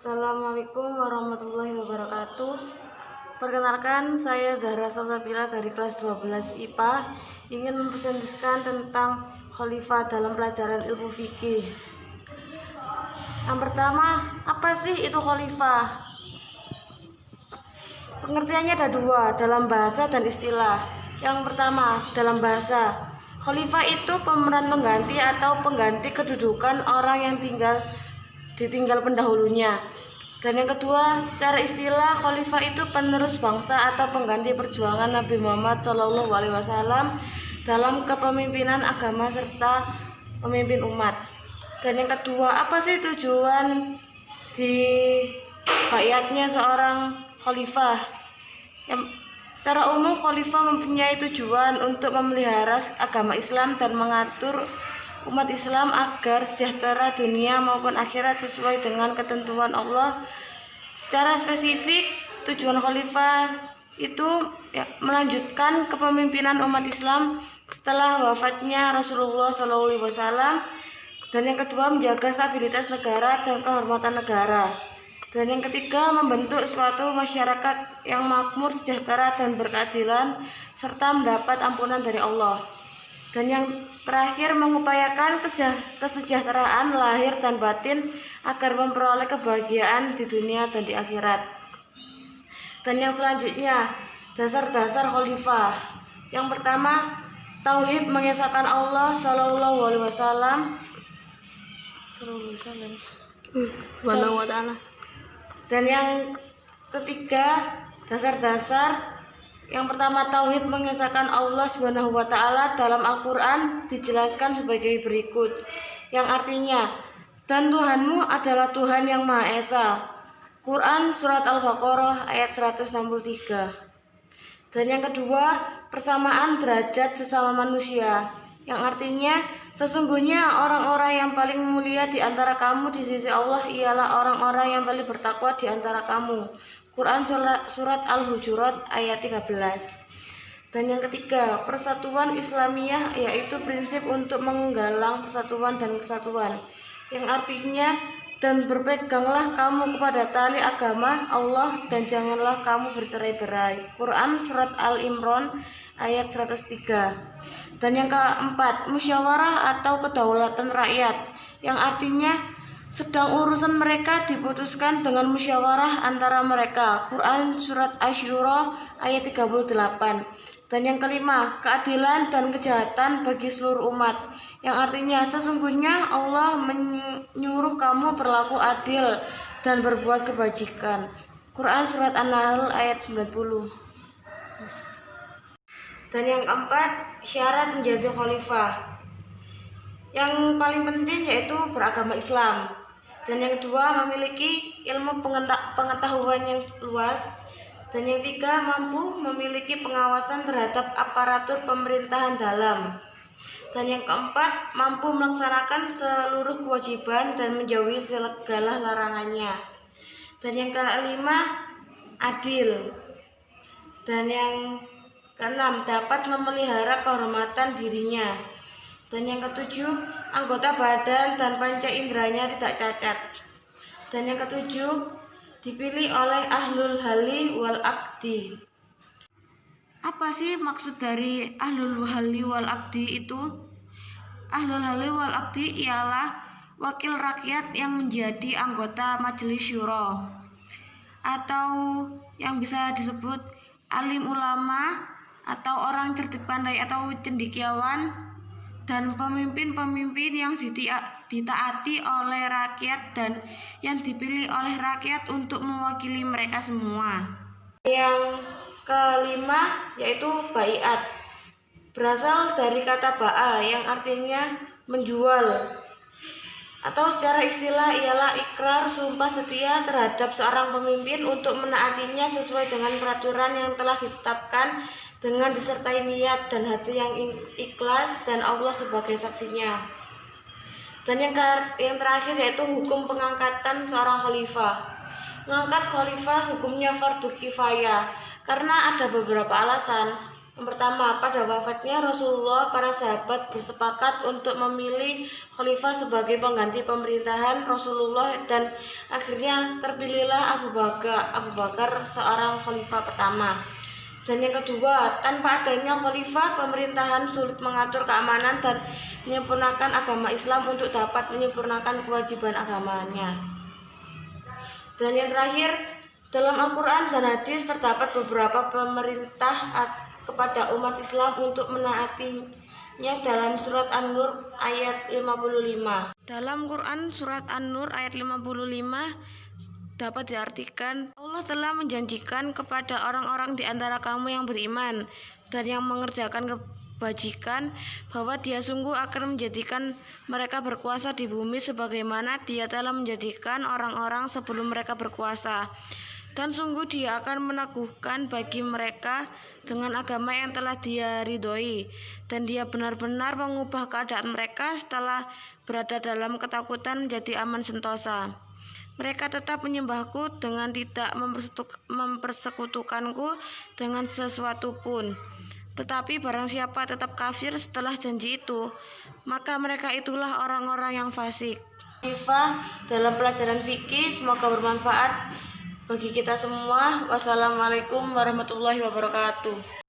Assalamualaikum warahmatullahi wabarakatuh. Perkenalkan, saya Zahra Salsabila dari kelas 12 IPA ingin mempresentasikan tentang khalifah dalam pelajaran ilmu fikih. Yang pertama, apa sih itu khalifah? Pengertiannya ada dua, dalam bahasa dan istilah. Yang pertama, dalam bahasa, khalifah itu pemeran pengganti atau pengganti kedudukan orang yang ditinggal pendahulunya. Dan yang kedua, secara istilah, khalifah itu penerus bangsa atau pengganti perjuangan Nabi Muhammad SAW dalam kepemimpinan agama serta pemimpin umat. Dan yang kedua, apa sih tujuan di baiatnya seorang khalifah? Secara umum, khalifah mempunyai tujuan untuk memelihara agama Islam dan mengatur umat Islam agar sejahtera dunia maupun akhirat sesuai dengan ketentuan Allah. Secara spesifik, tujuan khalifah itu melanjutkan kepemimpinan umat Islam setelah wafatnya Rasulullah SAW. Dan yang kedua, menjaga stabilitas negara dan kehormatan negara. Dan yang ketiga, membentuk suatu masyarakat yang makmur, sejahtera, dan berkeadilan serta mendapat ampunan dari Allah. Dan yang terakhir, mengupayakan kesejahteraan lahir dan batin agar memperoleh kebahagiaan di dunia dan di akhirat. Dan yang selanjutnya, dasar-dasar khalifah. Yang pertama, tauhid, mengesahkan Allah Shallallahu Alaihi Wasallam. Dan yang ketiga, dasar-dasar. Yang pertama, tauhid, mengesahkan Allah Subhanahu wa taala. Dalam Al-Qur'an dijelaskan sebagai berikut, yang artinya, dan Tuhanmu adalah Tuhan yang Maha Esa. Quran surat Al-Baqarah ayat 163. Dan yang kedua, persamaan derajat sesama manusia, yang artinya, sesungguhnya orang-orang yang paling mulia di antara kamu di sisi Allah ialah orang-orang yang paling bertakwa di antara kamu. Quran surat Al-Hujurat ayat 13. Dan yang ketiga, persatuan Islamiyah, yaitu prinsip untuk menggalang persatuan dan kesatuan, yang artinya, dan berpeganglah kamu kepada tali agama Allah dan janganlah kamu bercerai-berai. Quran surat Al-Imran ayat 103. Dan yang keempat, musyawarah atau kedaulatan rakyat, yang artinya, sedang urusan mereka diputuskan dengan musyawarah antara mereka. Quran surat Asy-Syura ayat 38. Dan yang kelima, keadilan dan kejahatan bagi seluruh umat, yang artinya, sesungguhnya Allah menyuruh kamu berlaku adil dan berbuat kebajikan. Quran surat An-Nahl ayat 90. Dan yang keempat, syarat menjadi khalifah. Yang paling penting yaitu beragama Islam. Dan yang kedua, memiliki ilmu pengetahuan yang luas. Dan yang tiga, mampu memiliki pengawasan terhadap aparatur pemerintahan dalam. Dan yang keempat, mampu melaksanakan seluruh kewajiban dan menjauhi segala larangannya. Dan yang kelima, adil. Dan yang keenam, dapat memelihara kehormatan dirinya. Dan yang ketujuh, anggota badan dan panca inderanya tidak cacat. Dan yang ketujuh, dipilih oleh ahlul halli wal aqdi. Apa sih maksud dari ahlul halli wal aqdi itu? Ahlul halli wal aqdi ialah wakil rakyat yang menjadi anggota majelis syuro, atau yang bisa disebut alim ulama, atau orang cerdik pandai atau cendekiawan, dan pemimpin-pemimpin yang ditaati oleh rakyat dan yang dipilih oleh rakyat untuk mewakili mereka semua. Yang kelima yaitu baiat, berasal dari kata ba'a yang artinya menjual, atau secara istilah ialah ikrar sumpah setia terhadap seorang pemimpin untuk menaatinya sesuai dengan peraturan yang telah ditetapkan dengan disertai niat dan hati yang ikhlas dan Allah sebagai saksinya. Dan yang terakhir yaitu hukum pengangkatan seorang khalifah. Mengangkat khalifah hukumnya fardu kifayah karena ada beberapa alasan. Yang pertama, pada wafatnya Rasulullah, para sahabat bersepakat untuk memilih khalifah sebagai pengganti pemerintahan Rasulullah dan akhirnya terpilihlah Abu Bakar seorang khalifah pertama. Dan yang kedua, tanpa adanya khalifah, pemerintahan sulit mengatur keamanan dan menyempurnakan agama Islam untuk dapat menyempurnakan kewajiban agamanya. Dan yang terakhir, dalam Al-Quran dan hadis terdapat beberapa pemerintah kepada umat Islam untuk menaatinya dalam surat An-Nur ayat 55. Dalam Quran surat An-Nur ayat 55 dapat diartikan, Allah telah menjanjikan kepada orang-orang di antara kamu yang beriman dan yang mengerjakan kebajikan bahwa Dia sungguh akan menjadikan mereka berkuasa di bumi sebagaimana Dia telah menjadikan orang-orang sebelum mereka berkuasa. Dan sungguh Dia akan meneguhkan bagi mereka dengan agama yang telah Dia ridhoi, dan Dia benar-benar mengubah keadaan mereka setelah berada dalam ketakutan menjadi aman sentosa. Mereka tetap menyembahku dengan tidak mempersekutukanku dengan sesuatu pun. Tetapi barang siapa tetap kafir setelah janji itu, maka mereka itulah orang-orang yang fasik. Khalifah dalam pelajaran fikih, semoga bermanfaat bagi kita semua. Wassalamualaikum warahmatullahi wabarakatuh.